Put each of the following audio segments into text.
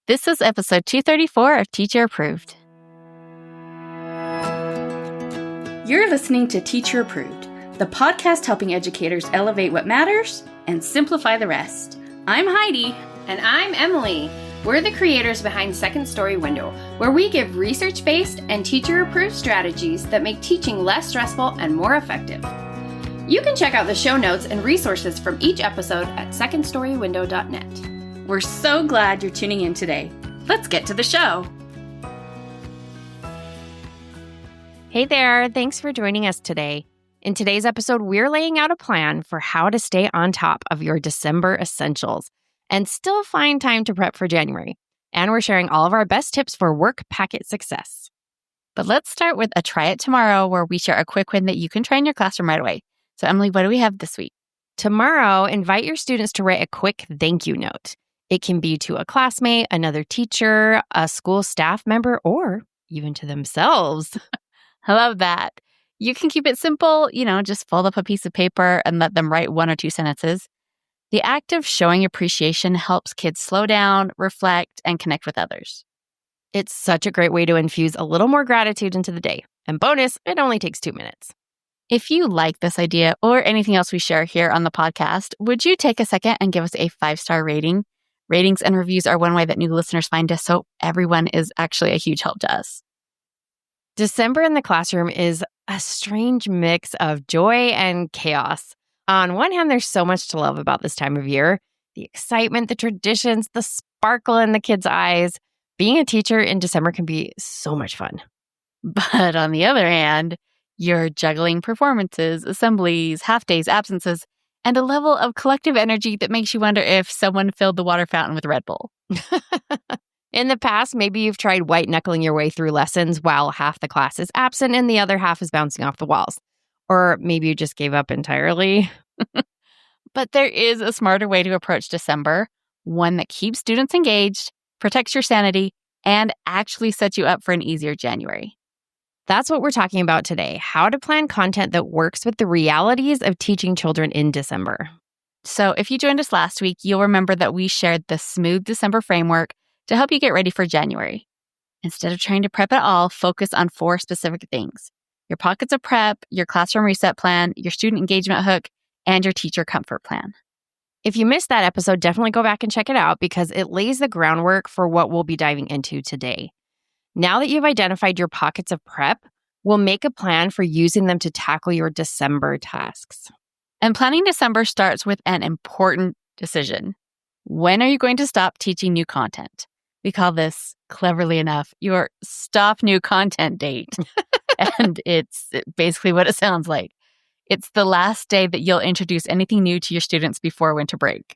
This is episode 234 of Teacher Approved. You're listening to Teacher Approved, the podcast helping educators elevate what matters and simplify the rest. I'm Heidi. And I'm Emily. We're the creators behind Second Story Window, where we give research-based and teacher-approved strategies that make teaching less stressful and more effective. You can check out the show notes and resources from each episode at secondstorywindow.net. We're so glad you're tuning in today. Let's get to the show. Hey there, thanks for joining us today. In today's episode, we're laying out a plan for how to stay on top of your December essentials and still find time to prep for January. And we're sharing all of our best tips for work packet success. But let's start with a try it tomorrow where we share a quick win that you can try in your classroom right away. So Emily, what do we have this week? Tomorrow, invite your students to write a quick thank you note. It can be to a classmate, another teacher, a school staff member, or even to themselves. I love that. You can keep it simple, just fold up a piece of paper and let them write 1 or 2 sentences. The act of showing appreciation helps kids slow down, reflect, and connect with others. It's such a great way to infuse a little more gratitude into the day. And bonus, it only takes 2 minutes. If you like this idea or anything else we share here on the podcast, would you take a second and give us a 5-star rating? Ratings and reviews are one way that new listeners find us, so everyone is actually a huge help to us. December in the classroom is a strange mix of joy and chaos. On one hand, there's so much to love about this time of year. The excitement, the traditions, the sparkle in the kids' eyes. Being a teacher in December can be so much fun. But on the other hand, you're juggling performances, assemblies, half-days, absences, and a level of collective energy that makes you wonder if someone filled the water fountain with Red Bull. In the past, maybe you've tried white-knuckling your way through lessons while half the class is absent and the other half is bouncing off the walls. Or maybe you just gave up entirely. But there is a smarter way to approach December, one that keeps students engaged, protects your sanity, and actually sets you up for an easier January. That's what we're talking about today, how to plan content that works with the realities of teaching children in December. So if you joined us last week, you'll remember that we shared the Smooth December framework to help you get ready for January. Instead of trying to prep it all, focus on 4 specific things: your pockets of prep, your classroom reset plan, your student engagement hook, and your teacher comfort plan. If you missed that episode, definitely go back and check it out because it lays the groundwork for what we'll be diving into today. Now that you've identified your pockets of prep, we'll make a plan for using them to tackle your December tasks. And planning December starts with an important decision. When are you going to stop teaching new content? We call this, cleverly enough, your stop new content date. And it's basically what it sounds like. It's the last day that you'll introduce anything new to your students before winter break.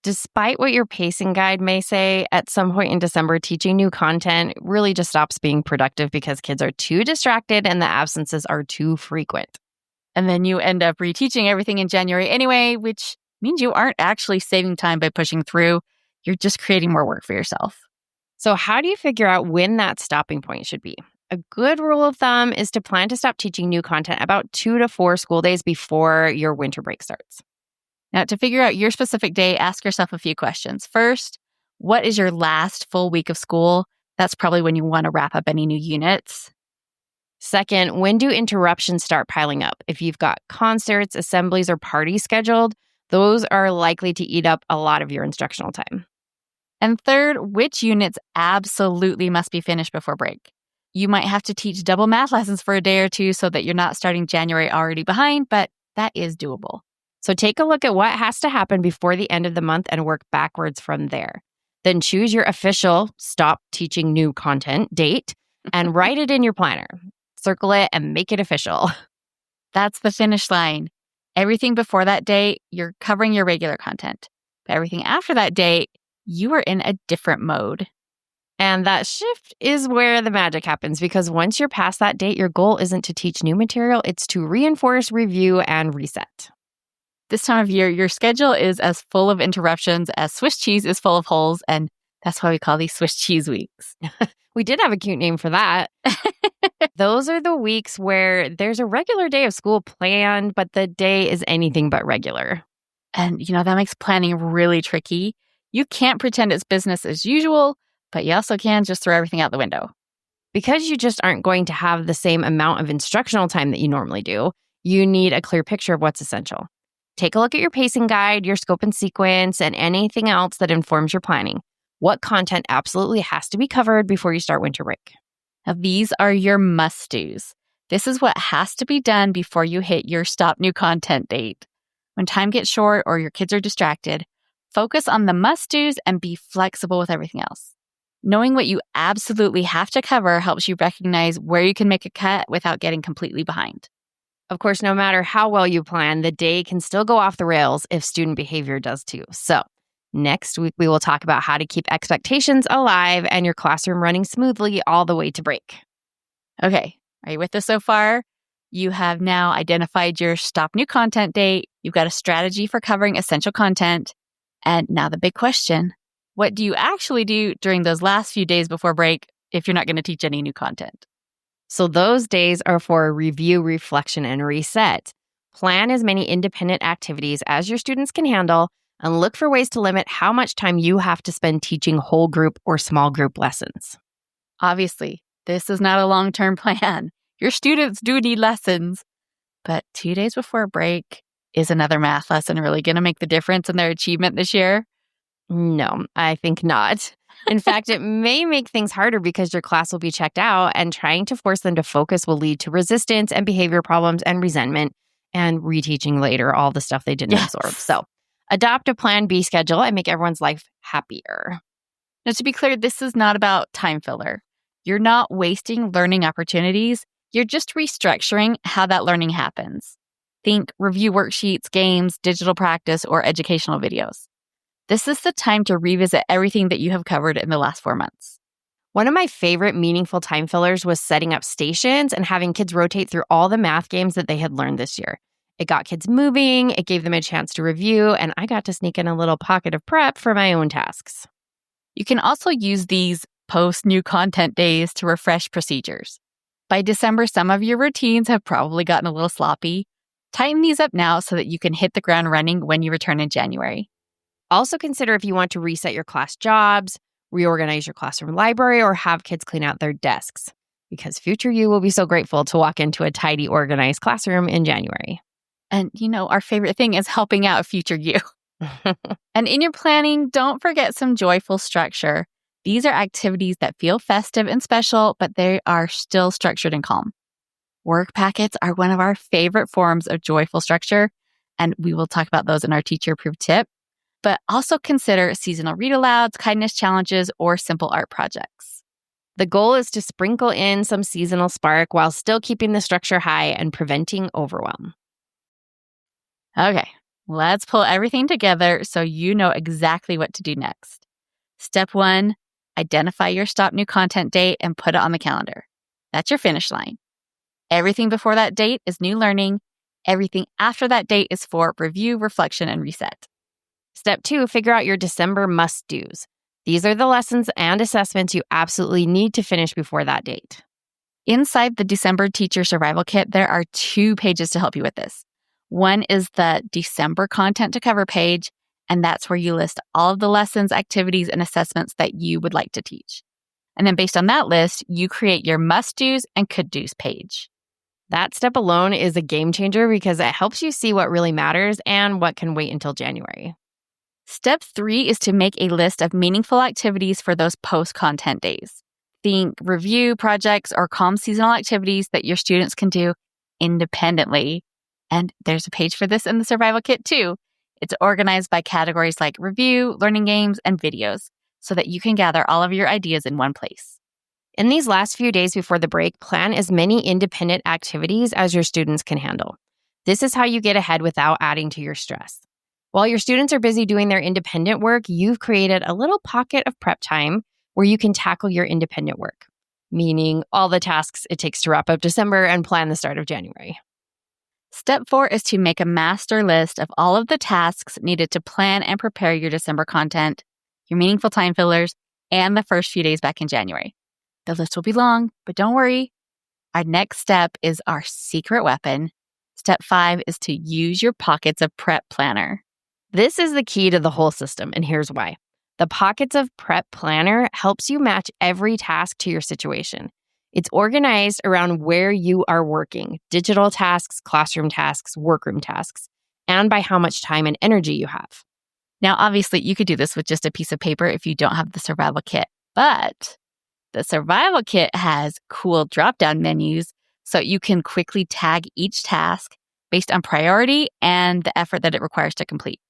Despite what your pacing guide may say, at some point in December, teaching new content really just stops being productive because kids are too distracted and the absences are too frequent. And then you end up reteaching everything in January anyway, which means you aren't actually saving time by pushing through. You're just creating more work for yourself. So how do you figure out when that stopping point should be? A good rule of thumb is to plan to stop teaching new content about 2 to 4 school days before your winter break starts. Now, to figure out your specific day, ask yourself a few questions. First, what is your last full week of school? That's probably when you want to wrap up any new units. Second, when do interruptions start piling up? If you've got concerts, assemblies, or parties scheduled, those are likely to eat up a lot of your instructional time. And third, which units absolutely must be finished before break? You might have to teach double math lessons for a day or two so that you're not starting January already behind, but that is doable. So take a look at what has to happen before the end of the month and work backwards from there. Then choose your official stop teaching new content date and write it in your planner. Circle it and make it official. That's the finish line. Everything before that date, you're covering your regular content. But everything after that date, you are in a different mode. And that shift is where the magic happens because once you're past that date, your goal isn't to teach new material, it's to reinforce, review, and reset. This time of year, your schedule is as full of interruptions as Swiss cheese is full of holes, and that's why we call these Swiss cheese weeks. We did have a cute name for that. Those are the weeks where there's a regular day of school planned, but the day is anything but regular. And, that makes planning really tricky. You can't pretend it's business as usual, but you also can just throw everything out the window. Because you just aren't going to have the same amount of instructional time that you normally do, you need a clear picture of what's essential. Take a look at your pacing guide, your scope and sequence, and anything else that informs your planning. What content absolutely has to be covered before you start winter break? Now, these are your must-dos. This is what has to be done before you hit your stop new content date. When time gets short or your kids are distracted, focus on the must-dos and be flexible with everything else. Knowing what you absolutely have to cover helps you recognize where you can make a cut without getting completely behind. Of course, no matter how well you plan, the day can still go off the rails if student behavior does too. So, next week, we will talk about how to keep expectations alive and your classroom running smoothly all the way to break. Okay, are you with us so far? You have now identified your stop new content date. You've got a strategy for covering essential content. And now the big question, what do you actually do during those last few days before break if you're not going to teach any new content? So those days are for review, reflection, and reset. Plan as many independent activities as your students can handle and look for ways to limit how much time you have to spend teaching whole group or small group lessons. Obviously, this is not a long-term plan. Your students do need lessons, but 2 days before break, is another math lesson really going to make the difference in their achievement this year? No, I think not. In fact, it may make things harder because your class will be checked out, and trying to force them to focus will lead to resistance and behavior problems and resentment and reteaching later all the stuff they didn't absorb. So adopt a plan B schedule and make everyone's life happier. Now, to be clear, this is not about time filler. You're not wasting learning opportunities. You're just restructuring how that learning happens. Think review worksheets, games, digital practice, or educational videos. This is the time to revisit everything that you have covered in the last 4 months. One of my favorite meaningful time fillers was setting up stations and having kids rotate through all the math games that they had learned this year. It got kids moving, it gave them a chance to review, and I got to sneak in a little pocket of prep for my own tasks. You can also use these post-new content days to refresh procedures. By December, some of your routines have probably gotten a little sloppy. Tighten these up now so that you can hit the ground running when you return in January. Also consider if you want to reset your class jobs, reorganize your classroom library, or have kids clean out their desks, because future you will be so grateful to walk into a tidy, organized classroom in January. And, our favorite thing is helping out future you. And in your planning, don't forget some joyful structure. These are activities that feel festive and special, but they are still structured and calm. Work packets are one of our favorite forms of joyful structure, and we will talk about those in our teacher-approved tip. But also consider seasonal read-alouds, kindness challenges, or simple art projects. The goal is to sprinkle in some seasonal spark while still keeping the structure high and preventing overwhelm. Okay, let's pull everything together so you know exactly what to do next. Step 1, identify your stop new content date and put it on the calendar. That's your finish line. Everything before that date is new learning. Everything after that date is for review, reflection, and reset. Step 2, figure out your December must-dos. These are the lessons and assessments you absolutely need to finish before that date. Inside the December Teacher Survival Kit, there are 2 pages to help you with this. One is the December Content to Cover page, and that's where you list all of the lessons, activities, and assessments that you would like to teach. And then based on that list, you create your must-dos and could-dos page. That step alone is a game changer because it helps you see what really matters and what can wait until January. Step 3 is to make a list of meaningful activities for those post-content days. Think review projects or calm seasonal activities that your students can do independently. And there's a page for this in the Survival Kit too. It's organized by categories like review, learning games, and videos so that you can gather all of your ideas in one place. In these last few days before the break, plan as many independent activities as your students can handle. This is how you get ahead without adding to your stress. While your students are busy doing their independent work, you've created a little pocket of prep time where you can tackle your independent work, meaning all the tasks it takes to wrap up December and plan the start of January. Step 4 is to make a master list of all of the tasks needed to plan and prepare your December content, your meaningful time fillers, and the first few days back in January. The list will be long, but don't worry. Our next step is our secret weapon. Step 5 is to use your pockets of prep planner. This is the key to the whole system, and here's why. The Pockets of Prep Planner helps you match every task to your situation. It's organized around where you are working, digital tasks, classroom tasks, workroom tasks, and by how much time and energy you have. Now, obviously, you could do this with just a piece of paper if you don't have the survival kit, but the survival kit has cool drop-down menus so you can quickly tag each task based on priority and the effort that it requires to complete.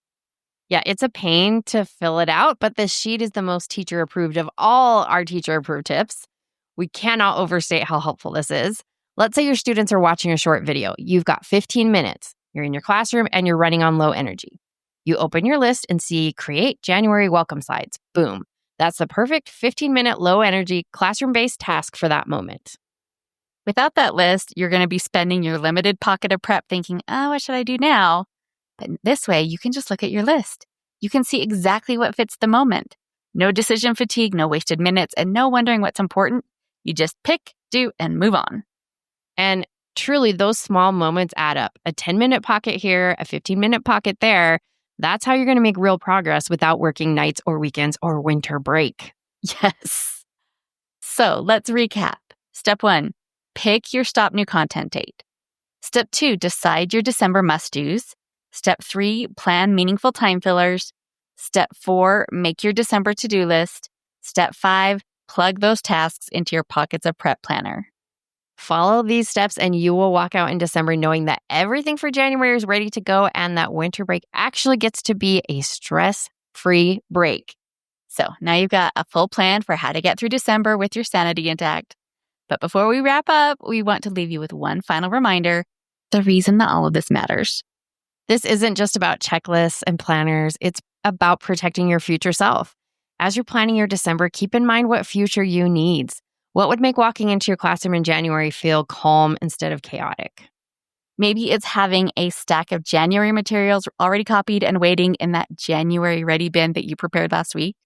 Yeah, it's a pain to fill it out, but this sheet is the most teacher-approved of all our teacher-approved tips. We cannot overstate how helpful this is. Let's say your students are watching a short video. You've got 15 minutes. You're in your classroom and you're running on low energy. You open your list and see Create January Welcome Slides. Boom. That's the perfect 15-minute low-energy classroom-based task for that moment. Without that list, you're going to be spending your limited pocket of prep thinking, what should I do now? But this way, you can just look at your list. You can see exactly what fits the moment. No decision fatigue, no wasted minutes, and no wondering what's important. You just pick, do, and move on. And truly, those small moments add up. A 10-minute pocket here, a 15-minute pocket there. That's how you're going to make real progress without working nights or weekends or winter break. Yes. So let's recap. Step 1, pick your stop new content date. Step 2, decide your December must-dos. Step 3, plan meaningful time fillers. Step 4, make your December to-do list. Step 5, plug those tasks into your Pockets of Prep planner. Follow these steps and you will walk out in December knowing that everything for January is ready to go and that winter break actually gets to be a stress-free break. So now you've got a full plan for how to get through December with your sanity intact. But before we wrap up, we want to leave you with one final reminder, the reason that all of this matters. This isn't just about checklists and planners. It's about protecting your future self. As you're planning your December, keep in mind what future you needs. What would make walking into your classroom in January feel calm instead of chaotic? Maybe it's having a stack of January materials already copied and waiting in that January ready bin that you prepared last week.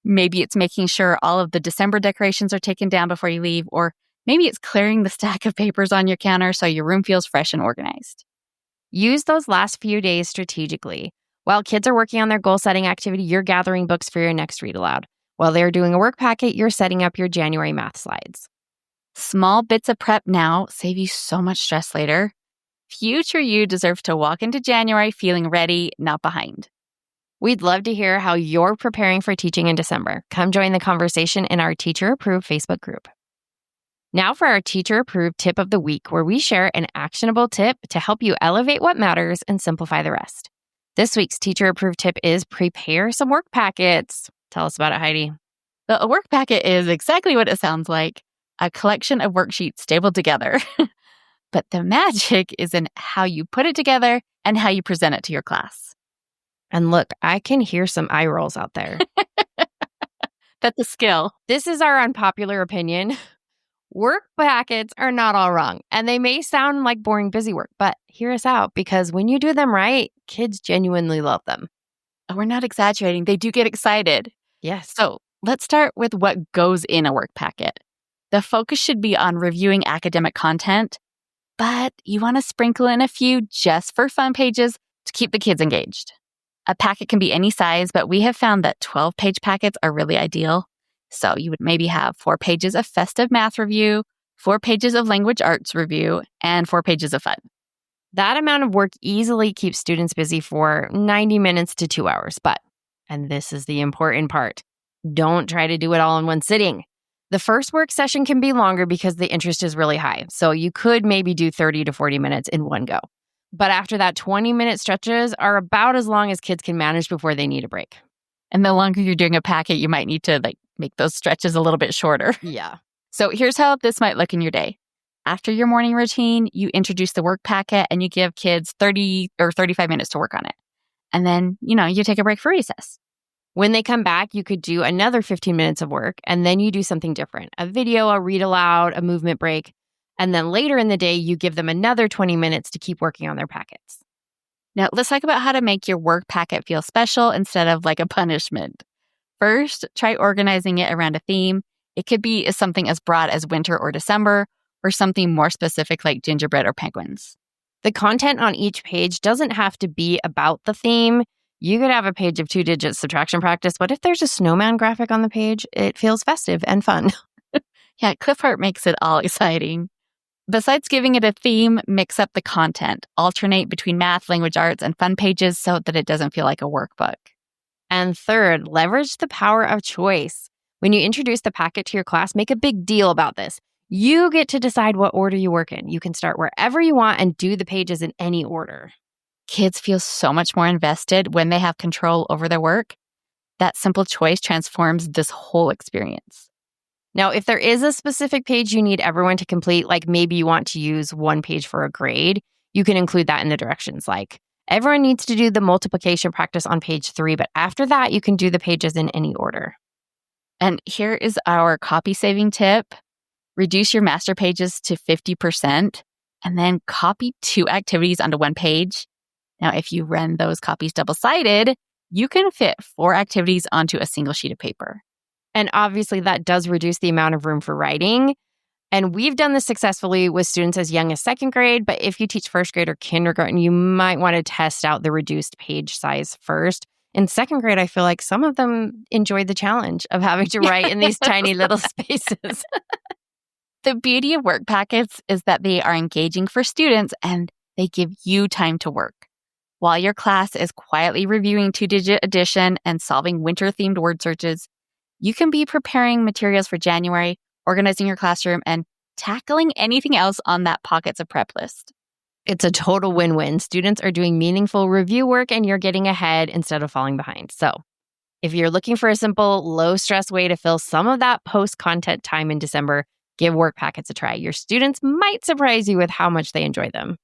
Maybe it's making sure all of the December decorations are taken down before you leave, or maybe it's clearing the stack of papers on your counter so your room feels fresh and organized. Use those last few days strategically. While kids are working on their goal-setting activity, you're gathering books for your next read aloud. While they're doing a work packet, you're setting up your January math slides. Small bits of prep now save you so much stress later. Future you deserves to walk into January feeling ready, not behind. We'd love to hear how you're preparing for teaching in December. Come join the conversation in our teacher-approved Facebook group. Now for our teacher-approved tip of the week, where we share an actionable tip to help you elevate what matters and simplify the rest. This week's teacher-approved tip is prepare some work packets. Tell us about it, Heidi. A work packet is exactly what it sounds like, a collection of worksheets stapled together. But the magic is in how you put it together and how you present it to your class. And look, I can hear some eye rolls out there. That's a skill. This is our unpopular opinion. Work packets are not all wrong, and they may sound like boring busy work, but hear us out, because when you do them right, kids genuinely love them. We're not exaggerating. They do get excited. Yes. So let's start with what goes in a work packet. The focus should be on reviewing academic content, but you want to sprinkle in a few just for fun pages to keep the kids engaged. A packet can be any size, but we have found that 12-page packets are really ideal. So you would maybe have 4 pages of festive math review, 4 pages of language arts review, and 4 pages of fun. That amount of work easily keeps students busy for 90 minutes to 2 hours. But, and this is the important part, don't try to do it all in one sitting. The first work session can be longer because the interest is really high. So you could maybe do 30 to 40 minutes in one go. But after that, 20-minute stretches are about as long as kids can manage before they need a break. And the longer you're doing a packet, you might need to make those stretches a little bit shorter. Yeah. So here's how this might look in your day. After your morning routine, you introduce the work packet and you give kids 30 or 35 minutes to work on it. And then, you take a break for recess. When they come back, you could do another 15 minutes of work, and then you do something different. A video, a read aloud, a movement break. And then later in the day, you give them another 20 minutes to keep working on their packets. Now, let's talk about how to make your work packet feel special instead of like a punishment. First, try organizing it around a theme. It could be something as broad as winter or December, or something more specific like gingerbread or penguins. The content on each page doesn't have to be about the theme. You could have a page of 2-digit subtraction practice, but if there's a snowman graphic on the page, it feels festive and fun. Yeah, clip art makes it all exciting. Besides giving it a theme, mix up the content. Alternate between math, language arts, and fun pages so that it doesn't feel like a workbook. And third, leverage the power of choice. When you introduce the packet to your class, make a big deal about this. You get to decide what order you work in. You can start wherever you want and do the pages in any order. Kids feel so much more invested when they have control over their work. That simple choice transforms this whole experience. Now, if there is a specific page you need everyone to complete, like maybe you want to use one page for a grade, you can include that in the directions. Like, everyone needs to do the multiplication practice on page 3, but after that, you can do the pages in any order. And here is our copy saving tip. Reduce your master pages to 50% and then copy 2 activities onto one page. Now, if you run those copies double-sided, you can fit 4 activities onto a single sheet of paper. And obviously, that does reduce the amount of room for writing. And we've done this successfully with students as young as 2nd grade, but if you teach 1st grade or kindergarten, you might want to test out the reduced page size first. In 2nd grade, I feel like some of them enjoy the challenge of having to write in these tiny little spaces. The beauty of work packets is that they are engaging for students and they give you time to work. While your class is quietly reviewing 2-digit addition and solving winter-themed word searches, you can be preparing materials for January, organizing your classroom, and tackling anything else on that Pockets of Prep list. It's a total win-win. Students are doing meaningful review work and you're getting ahead instead of falling behind. So if you're looking for a simple, low-stress way to fill some of that post-content time in December, give work packets a try. Your students might surprise you with how much they enjoy them.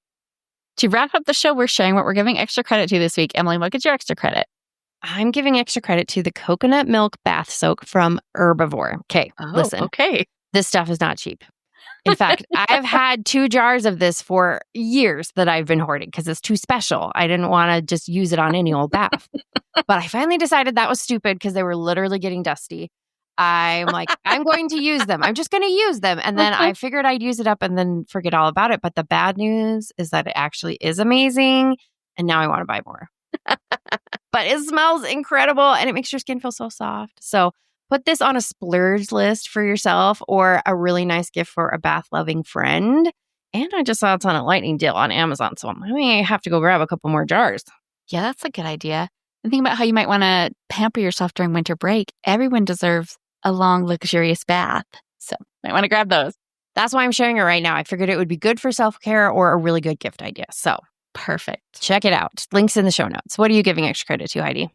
To wrap up the show, we're sharing what we're giving extra credit to this week. Emily, what gets your extra credit? I'm giving extra credit to the coconut milk bath soak from Herbivore. Okay, listen. Okay. This stuff is not cheap. In fact, I've had 2 jars of this for years that I've been hoarding because it's too special. I didn't want to just use it on any old bath. But I finally decided that was stupid because they were literally getting dusty. I'm like, I'm going to use them. I'm just going to use them. And then I figured I'd use it up and then forget all about it. But the bad news is that it actually is amazing. And now I want to buy more. But it smells incredible and it makes your skin feel so soft. So put this on a splurge list for yourself or a really nice gift for a bath-loving friend. And I just saw it's on a lightning deal on Amazon. So I may have to go grab a couple more jars. Yeah, that's a good idea. And think about how you might want to pamper yourself during winter break. Everyone deserves a long, luxurious bath. So might want to grab those. That's why I'm sharing it right now. I figured it would be good for self-care or a really good gift idea. So perfect. Check it out. Links in the show notes. What are you giving extra credit to, Heidi?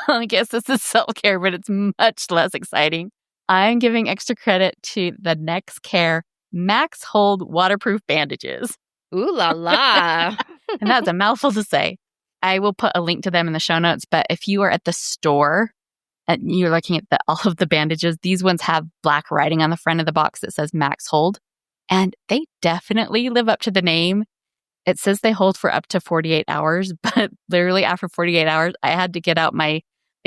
I guess this is self-care, but it's much less exciting. I'm giving extra credit to the Next Care Max Hold waterproof bandages. Ooh la la. And that's a mouthful to say. I will put a link to them in the show notes, but if you are at the store and you're looking at all of the bandages, these ones have black writing on the front of the box that says Max Hold, and they definitely live up to the name. It says they hold for up to 48 hours, but literally after 48 hours, I had to get out my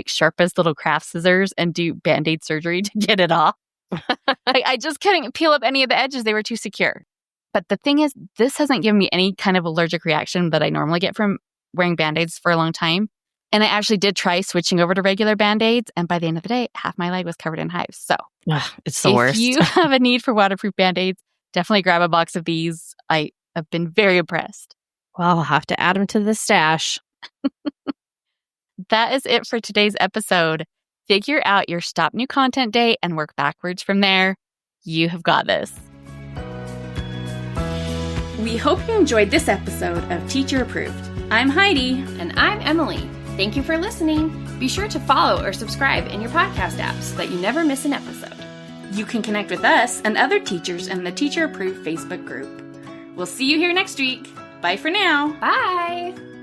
sharpest little craft scissors and do Band-Aid surgery to get it off. I just couldn't peel up any of the edges. They were too secure. But the thing is, this hasn't given me any kind of allergic reaction that I normally get from wearing Band-Aids for a long time. And I actually did try switching over to regular Band-Aids. And by the end of the day, half my leg was covered in hives. So it's the worst. If you have a need for waterproof Band-Aids, definitely grab a box of these. I have been very impressed. Well, I'll have to add them to the stash. That is it for today's episode. Figure out your Stop New Content Day and work backwards from there. You have got this. We hope you enjoyed this episode of Teacher Approved. I'm Heidi. And I'm Emily. Thank you for listening. Be sure to follow or subscribe in your podcast apps so that you never miss an episode. You can connect with us and other teachers in the Teacher Approved Facebook group. We'll see you here next week. Bye for now. Bye.